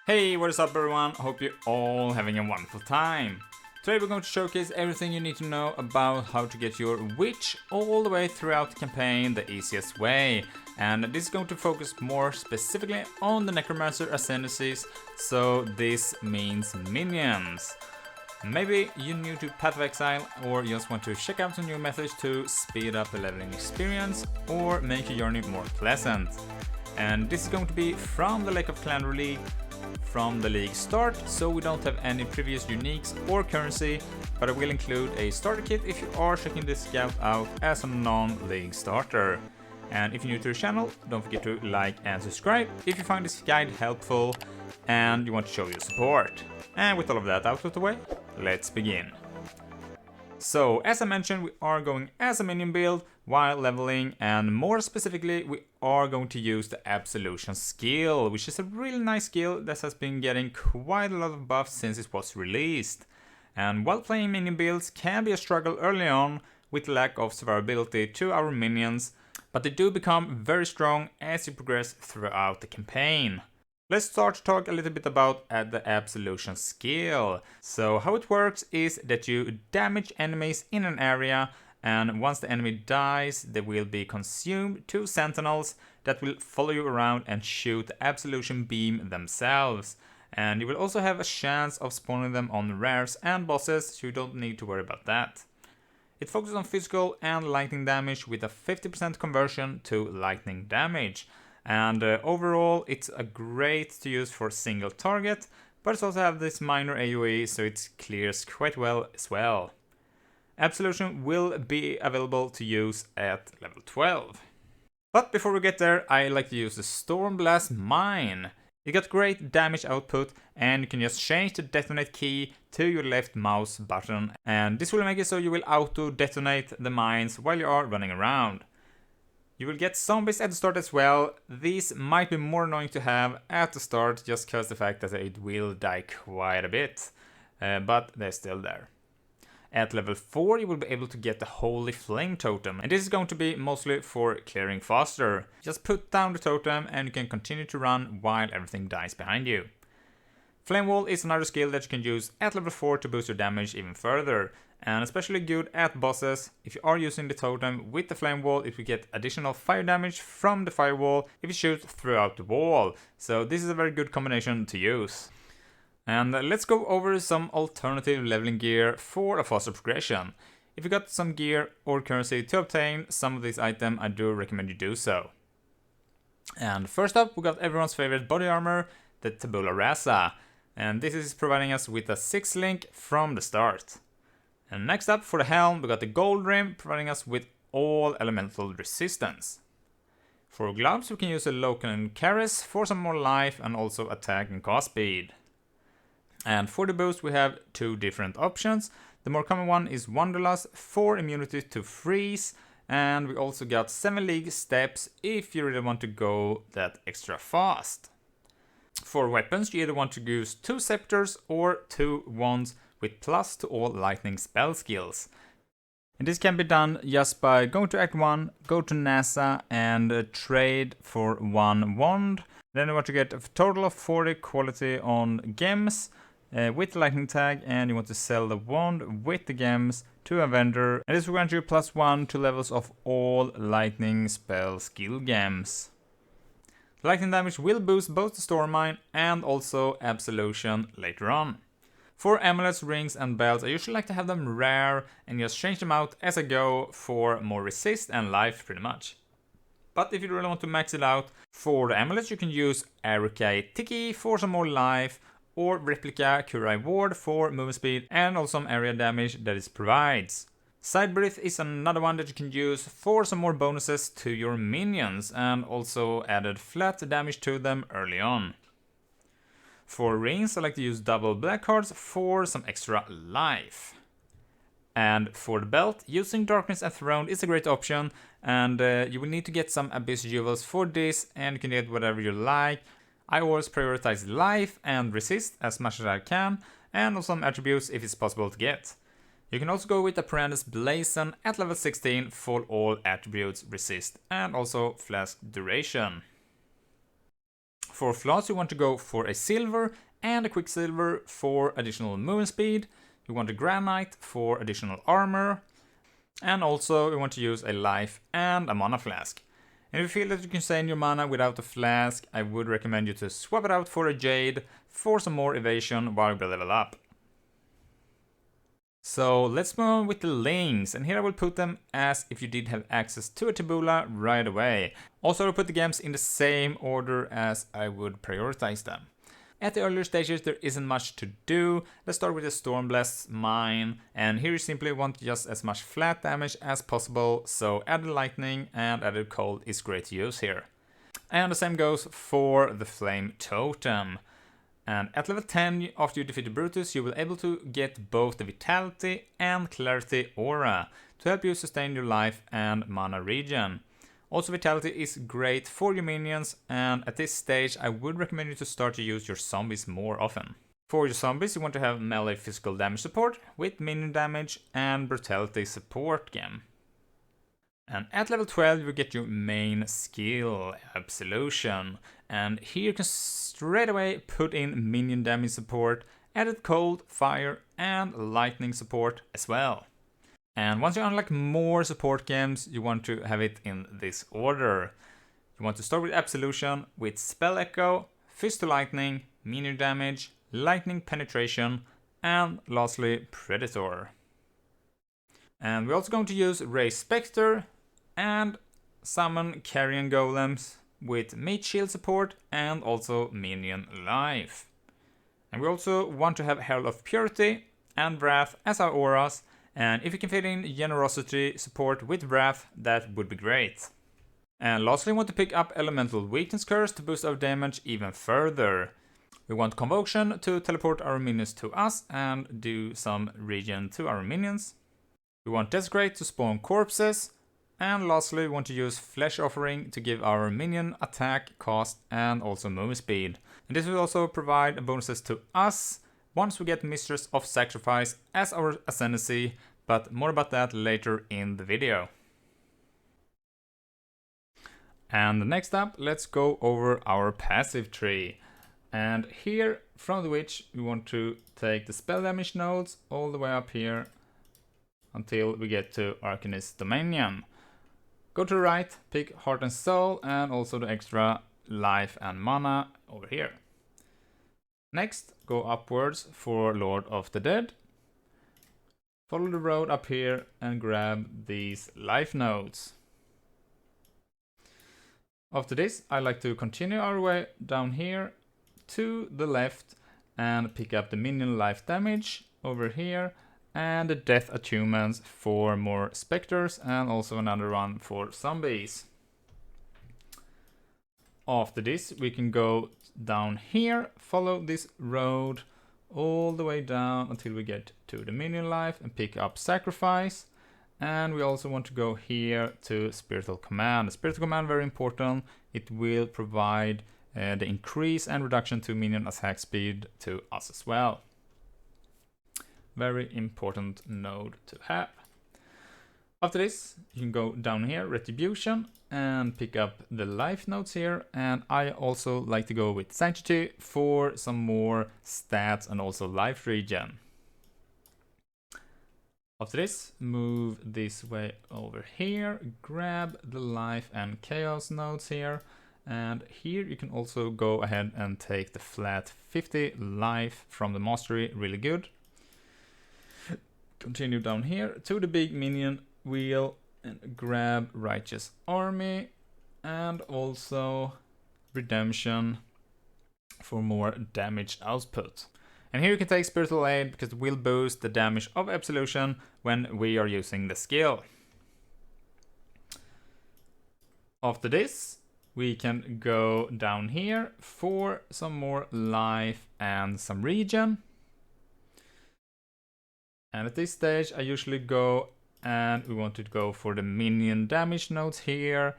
Hey, what is up everyone? Hope you're all having a wonderful time. Today we're going to showcase everything you need to know about how to get your witch all the way throughout the campaign the easiest way. And this is going to focus more specifically on the Necromancer Ascendancies, so this means minions. Maybe you're new to Path of Exile, or you just want to check out some new methods to speed up the leveling experience or make your journey more pleasant. And this is going to be from the Lake of Kalandra League, from the league start, so we don't have any previous uniques or currency, but I will include a starter kit if you are checking this scout out as a non-league starter. And if you're new to the channel, don't forget to like and subscribe if you find this guide helpful and you want to show your support. And with all of that out of the way, let's begin. So, as I mentioned, we are going as a minion build while leveling, and more specifically, we are going to use the Absolution skill, which is a really nice skill that has been getting quite a lot of buffs since it was released. And while playing minion builds can be a struggle early on with lack of survivability to our minions, but they do become very strong as you progress throughout the campaign. Let's start to talk a little bit about the Absolution skill. So how it works is that you damage enemies in an area, and once the enemy dies, they will be consumed to sentinels that will follow you around and shoot the Absolution beam themselves. And you will also have a chance of spawning them on rares and bosses, so you don't need to worry about that. It focuses on physical and lightning damage with a 50% conversion to lightning damage. And overall, it's a great to use for single target, but it also has this minor AoE, so it clears quite well as well. Absolution will be available to use at level 12. But before we get there, I like to use the Stormblast Mine. You got great damage output, and you can just change the detonate key to your left mouse button, and this will make it so you will auto detonate the mines while you are running around. You will get zombies at the start as well. These might be more annoying to have at the start just because the fact that it will die quite a bit, but they're still there. At level 4 you will be able to get the Holy Flame Totem, and this is going to be mostly for clearing faster. Just put down the totem and you can continue to run while everything dies behind you. Flame Wall is another skill that you can use at level 4 to boost your damage even further, and especially good at bosses. If you are using the totem with the Flame Wall, it will get additional fire damage from the firewall if you shoot throughout the wall, so this is a very good combination to use. And let's go over some alternative leveling gear for a faster progression. If you got some gear or currency to obtain some of these items, I do recommend you do so. And first up, we got everyone's favorite body armor, the Tabula Rasa. And this is providing us with a 6 link from the start. And next up, for the Helm, we got the Gold Rim, providing us with all elemental resistance. For gloves, we can use a Loken Karis for some more life and also attack and cast speed. And for the boost, we have two different options. The more common one is Wanderlust for immunity to freeze, and we also got 7 league steps if you really want to go that extra fast. For weapons, you either want to use 2 scepters or 2 wands with plus to all lightning spell skills. And this can be done just by going to Act 1, go to NASA and trade for 1 wand. Then you want to get a total of 40 quality on gems with the lightning tag, and you want to sell the wand with the gems to a vendor. And this will grant you +1 to levels of all lightning spell skill gems. The lightning damage will boost both the Storm Mine and also Absolution later on. For amulets, rings and belts, I usually like to have them rare and just change them out as I go for more resist and life pretty much. But if you really want to max it out, for the amulets you can use Arukai Tiki for some more life, or Replica Kurai Ward for movement speed and also some area damage that it provides. Side Breath is another one that you can use for some more bonuses to your minions, and also added flat damage to them early on. For rings, I like to use double black cards for some extra life. And for the belt, using Darkness Enthroned is a great option, and you will need to get some Abyss Jewels for this, and you can get whatever you like. I always prioritize life and resist as much as I can, and also some attributes if it's possible to get. You can also go with Apprentice Blazon at level 16 for all attributes, resist, and also Flask duration. For flaws, you want to go for a silver and a quicksilver for additional movement speed. You want a granite for additional armor. And also you want to use a life and a mana flask. And if you feel that you can sustain your mana without a flask, I would recommend you to swap it out for a jade for some more evasion while you level up. So let's move on with the links, and here I will put them as if you did have access to a tabula right away. Also, I'll put the gems in the same order as I would prioritize them. At the earlier stages there isn't much to do. Let's start with the Stormblast's Mine, and here you simply want just as much flat damage as possible, so added lightning and added cold is great to use here. And the same goes for the Flame Totem. And at level 10, after you defeat the Brutus, you will be able to get both the Vitality and Clarity Aura to help you sustain your life and mana regen. Also, Vitality is great for your minions, and at this stage I would recommend you to start to use your zombies more often. For your zombies, you want to have melee physical damage support with minion damage and brutality support gem. And at level 12 you will get your main skill, Absolution, and here you can straight away put in minion damage support, added cold, fire and lightning support as well. And once you unlock more support gems, you want to have it in this order. You want to start with Absolution with Spell Echo, Fist to Lightning, Minion Damage, Lightning Penetration, and lastly Predator. And we're also going to use Raise Spectre and summon Carrion Golems with Meat Shield support and also Minion Life. And we also want to have Herald of Purity and Wrath as our auras, and if you can fit in Generosity support with Wrath, that would be great. And lastly, we want to pick up Elemental Weakness Curse to boost our damage even further. We want Convocation to teleport our minions to us and do some regen to our minions. We want Desecrate to spawn corpses. And lastly, we want to use Flesh Offering to give our minion attack, cost and also movement speed. And this will also provide bonuses to us once we get Mistress of Sacrifice as our Ascendancy, but more about that later in the video. And next up, let's go over our passive tree. And here, from the Witch, we want to take the spell damage nodes all the way up here until we get to Arcanist Dominion. Go to the right, pick Heart and Soul, and also the extra life and mana over here. Next, go upwards for Lord of the Dead. Follow the road up here and grab these life nodes. After this, I like to continue our way down here to the left and pick up the minion life damage over here and the death attunements for more specters and also another one for zombies. After this, we can go down here, follow this road all the way down until we get to the minion life and pick up Sacrifice. And we also want to go here to Spiritual Command. The Spiritual Command, very important. It will provide the increase and reduction to minion attack speed to us as well. Very important node to have. After this, you can go down here, Retribution, and pick up the life nodes here. And I also like to go with Sanctity for some more stats and also life regen. After this, move this way over here, grab the life and chaos nodes here. And here you can also go ahead and take the flat 50 life from the mastery, really good. Continue down here to the big minion wheel and grab Righteous Army and also Redemption for more damage output. And here you can take Spiritual Aid because it will boost the damage of Absolution when we are using the skill. After this, we can go down here for some more life and some regen. And at this stage, I usually go and we want to go for the minion damage nodes here.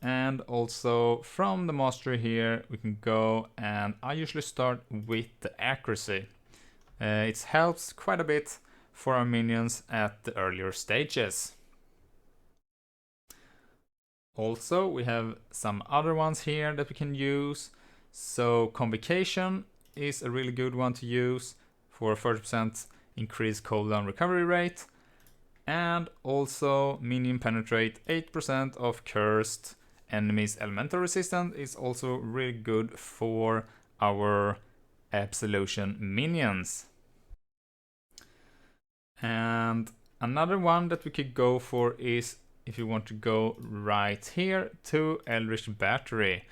And also from the mastery here, we can go and I usually start with the accuracy. It helps quite a bit for our minions at the earlier stages. Also, we have some other ones here that we can use. So Convocation is a really good one to use for 30% increased cooldown recovery rate. And also Minion Penetrate, 8% of cursed enemies elemental resistance is also really good for our Absolution minions. And another one that we could go for is, if you want to go right here, to Eldritch Battery.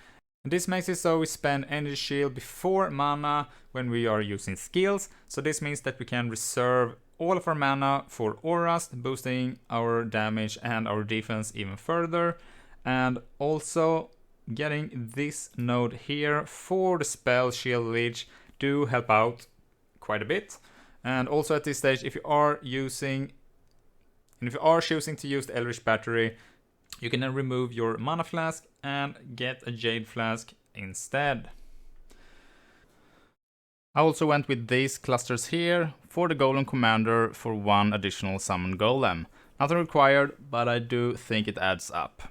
And this makes it so we spend energy shield before mana when we are using skills. So this means that we can reserve all of our mana for auras, boosting our damage and our defense even further. And also getting this node here for the spell shield leech do help out quite a bit. And also at this stage, if you are choosing to use the Eldritch Battery, you can then remove your mana flask and get a jade flask instead. I also went with these clusters here for the Golem Commander for one additional summon golem. Nothing required, but I do think it adds up.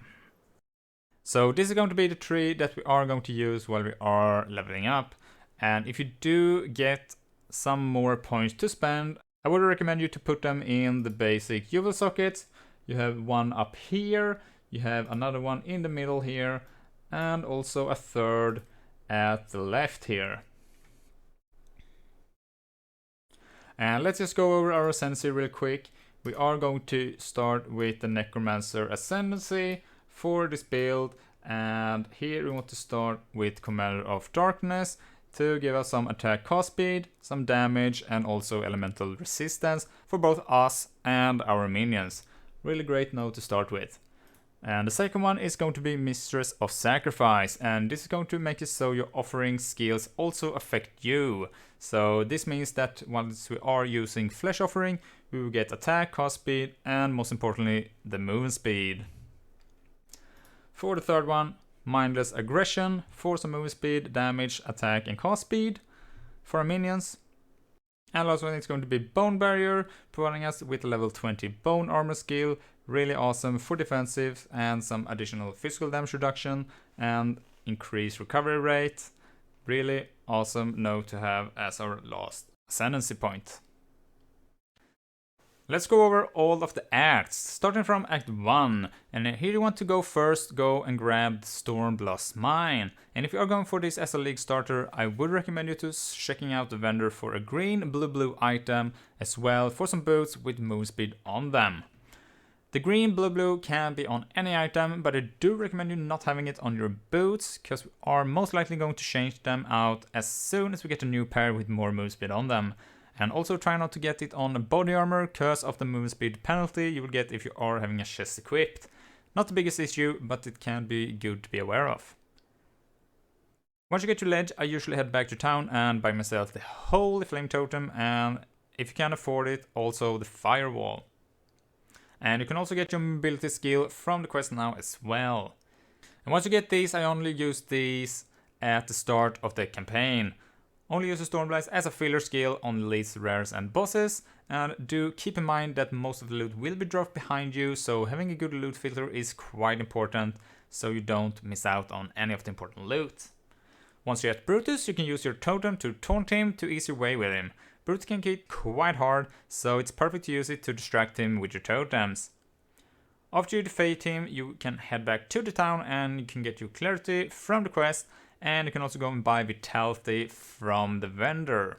So this is going to be the tree that we are going to use while we are leveling up. And if you do get some more points to spend, I would recommend you to put them in the basic Jewel sockets. You have one up here, you have another one in the middle here, and also a third at the left here. And let's just go over our Ascendancy real quick. We are going to start with the Necromancer Ascendancy for this build, and here we want to start with Commander of Darkness to give us some attack cost speed, some damage, and also elemental resistance for both us and our minions. Really great node to start with. And the second one is going to be Mistress of Sacrifice, and this is going to make it so your offering skills also affect you. So this means that once we are using Flesh Offering, we will get attack, cost speed, and most importantly, the movement speed. For the third one, Mindless Aggression for some movement speed, damage, attack, and cost speed for our minions. And last one is going to be Bone Barrier, providing us with a level 20 Bone Armor skill. Really awesome for defensive and some additional physical damage reduction and increased recovery rate. Really awesome node to have as our last Ascendancy point. Let's go over all of the acts, starting from Act 1. And here you want to go first, go and grab the Stormblast Mine. And if you are going for this as a league starter, I would recommend you to checking out the vendor for a green blue item as well for some boots with move speed on them. The green blue can be on any item, but I do recommend you not having it on your boots, because we are most likely going to change them out as soon as we get a new pair with more move speed on them. And also try not to get it on body armor because of the movement speed penalty you will get if you are having a chest equipped. Not the biggest issue, but it can be good to be aware of. Once you get to ledge, I usually head back to town and buy myself the Holy Flame Totem, and if you can afford it, also the Firewall. And you can also get your mobility skill from the quest now as well. And once you get these, I only use these at the start of the campaign. Only use the Stormblast as a filler skill on least rares and bosses, and do keep in mind that most of the loot will be dropped behind you, so having a good loot filter is quite important so you don't miss out on any of the important loot. Once you're at Brutus, you can use your totem to taunt him to ease your way with him. Brutus can hit quite hard, so it's perfect to use it to distract him with your totems. After you defeat him, you can head back to the town and you can get your clarity from the quest, and you can also go and buy Vitality from the vendor.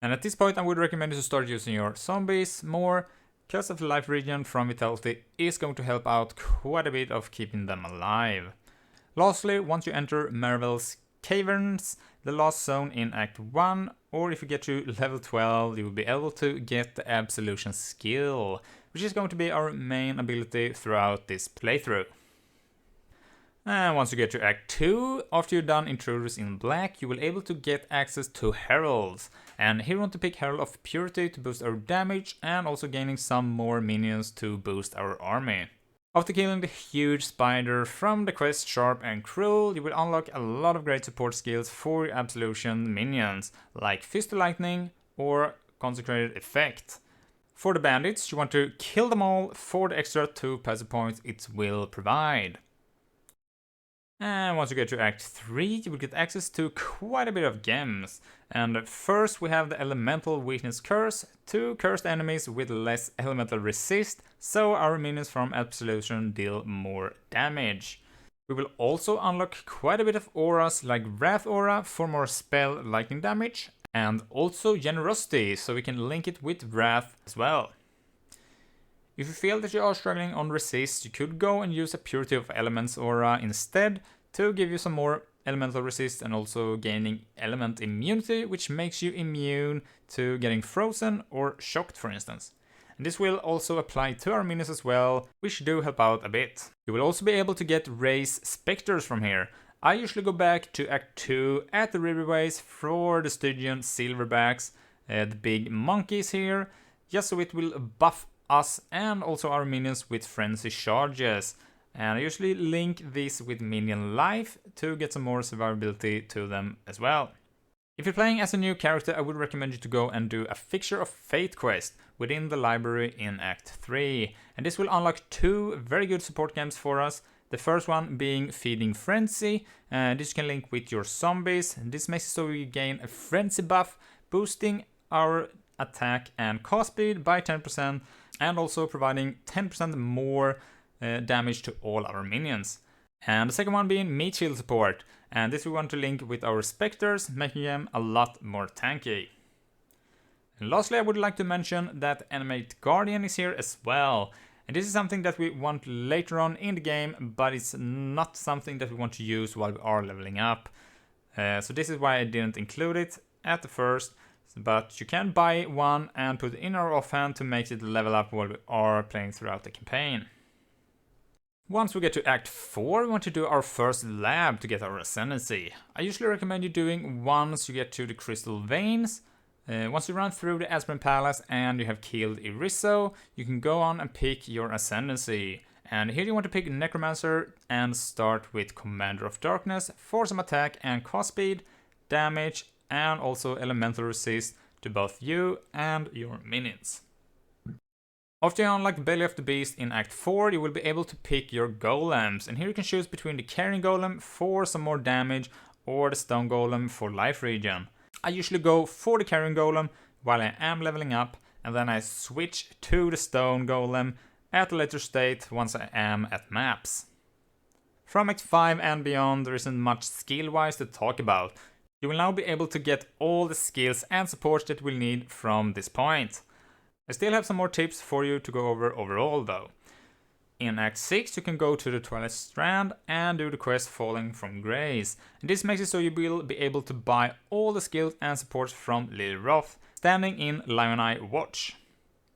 And at this point I would recommend you to start using your zombies more, because of the life regen from Vitality is going to help out quite a bit of keeping them alive. Lastly, once you enter Marvel's Caverns, the last zone in Act 1, or if you get to level 12, you will be able to get the Absolution skill, which is going to be our main ability throughout this playthrough. And once you get to Act 2, after you're done Intruders in Black, you will be able to get access to Heralds. And here we want to pick Herald of Purity to boost our damage, and also gaining some more minions to boost our army. After killing the huge spider from the quest Sharp and Cruel, you will unlock a lot of great support skills for your Absolution minions, like Fist of Lightning or Consecrated Effect. For the bandits, you want to kill them all for the extra 2 passive points it will provide. And once you get to Act 3, you will get access to quite a bit of gems. And first we have the Elemental Weakness Curse, 2 cursed enemies with less elemental resist, so our minions from Absolution deal more damage. We will also unlock quite a bit of auras like Wrath Aura for more spell lightning damage, and also Generosity, so we can link it with Wrath as well. If you feel that you are struggling on resist, you could go and use a Purity of Elements aura instead to give you some more elemental resist and also gaining element immunity, which makes you immune to getting frozen or shocked, for instance. And this will also apply to our minions as well, which do help out a bit. You will also be able to get race specters from here. I usually go back to Act 2 at the riverways for the Stygian silverbacks, the big monkeys here, just so it will buff us and also our minions with frenzy charges. And I usually link this with minion life to get some more survivability to them as well. If you're playing as a new character, I would recommend you to go and do a Fixture of Fate quest within the library in Act 3. And this will unlock 2 very good support gems for us. The first one being Feeding Frenzy, and this you can link with your zombies. This makes it so you gain a frenzy buff, boosting our attack and cast speed by 10%, and also providing 10% more damage to all our minions. And the second one being Meat Shield support, and this we want to link with our specters, making them a lot more tanky. And lastly, I would like to mention that Animate Guardian is here as well. And this is something that we want later on in the game, but it's not something that we want to use while we are leveling up. So this is why I didn't include it at the first, but you can buy one and put it in our offhand to make it level up while we are playing throughout the campaign. Once we get to Act 4, we want to do our first lab to get our Ascendancy. I usually recommend you doing once you get to the Crystal Veins. Once you run through the Aspirin Palace and you have killed Iriso, you can go on and pick your Ascendancy. And here you want to pick Necromancer and start with Commander of Darkness for some attack and cast speed, damage, and also elemental resist to both you and your minions. After you unlock Belly of the Beast in Act 4, you will be able to pick your golems, and here you can choose between the Carrying Golem for some more damage or the Stone Golem for life regen. I usually go for the Carrying Golem while I am leveling up, and then I switch to the Stone Golem at a later state once I am at maps. From Act 5 and beyond, there isn't much skill-wise to talk about. You will now be able to get all the skills and supports that we'll need from this point. I still have some more tips for you to go over overall though. In Act 6 you can go to the Twilight Strand and do the quest Falling from Grace. And this makes it so you will be able to buy all the skills and supports from Lily Roth, standing in Lion Eye Watch.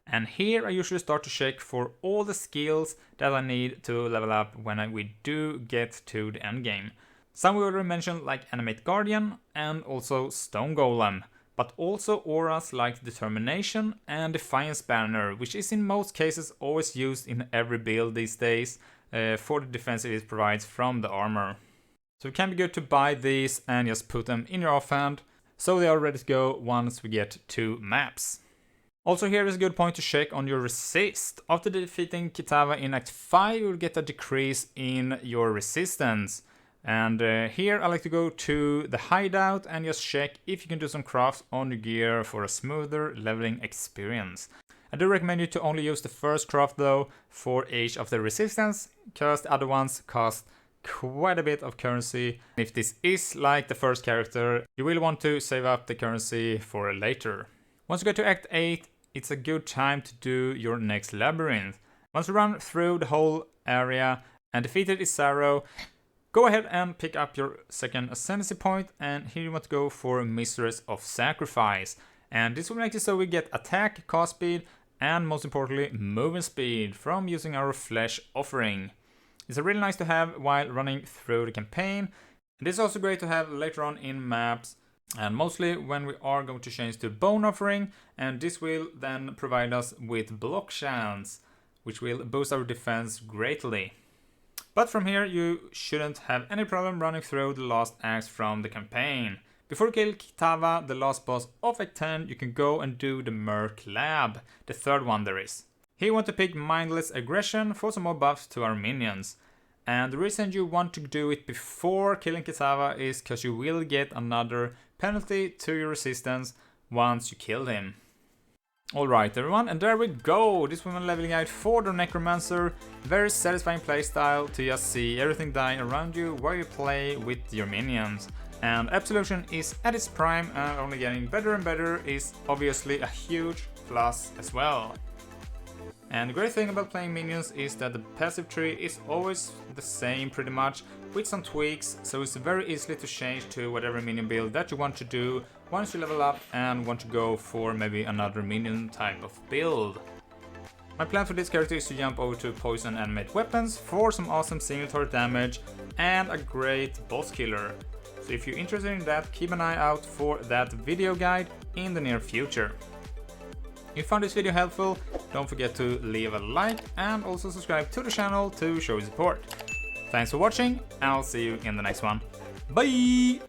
And here I usually start to check for all the skills that I need to level up when we do get to the end game. Some we already mentioned like Animate Guardian and also Stone Golem, but also auras like Determination and Defiance Banner, which is in most cases always used in every build these days for the defense it provides from the armor. So it can be good to buy these and just put them in your offhand, so they are ready to go once we get to maps. Also here is a good point to check on your resist. After defeating Kitava in Act 5, you will get a decrease in your resistance. And here I like to go to the hideout and just check if you can do some crafts on your gear for a smoother leveling experience. I do recommend you to only use the first craft though for each of the resistance, because the other ones cost quite a bit of currency. If this is like the first character, you will want to save up the currency for later. Once you get to Act 8, it's a good time to do your next labyrinth. Once you run through the whole area and defeated Isaro, go ahead and pick up your second Ascendancy point, and here you want to go for Mistress of Sacrifice. And this will make it so we get attack, cast speed, and most importantly, movement speed from using our Flesh Offering. It's really nice to have while running through the campaign. And this is also great to have later on in maps, and mostly when we are going to change to Bone Offering, and this will then provide us with block chance, which will boost our defense greatly. But from here you shouldn't have any problem running through the last acts from the campaign, Before you kill Kitava, the last boss of Act 10, you can go and do the Merc Lab, the third one there is. Here you want to pick Mindless Aggression for some more buffs to our minions. And the reason you want to do it before killing Kitava is because you will get another penalty to your resistance once you kill him. Alright everyone, and there we go! This was my leveling guide for the Necromancer. Very satisfying playstyle to just see everything dying around you while you play with your minions. And Absolution is at its prime and only getting better and better is obviously a huge plus as well. And the great thing about playing minions is that the passive tree is always the same pretty much, with some tweaks, so it's very easy to change to whatever minion build that you want to do once you level up and want to go for maybe another minion type of build. My plan for this character is to jump over to poison animate weapons for some awesome single target damage and a great boss killer. So if you're interested in that, keep an eye out for that video guide in the near future. If you found this video helpful, don't forget to leave a like and also subscribe to the channel to show your support. Thanks for watching, and I'll see you in the next one. Bye!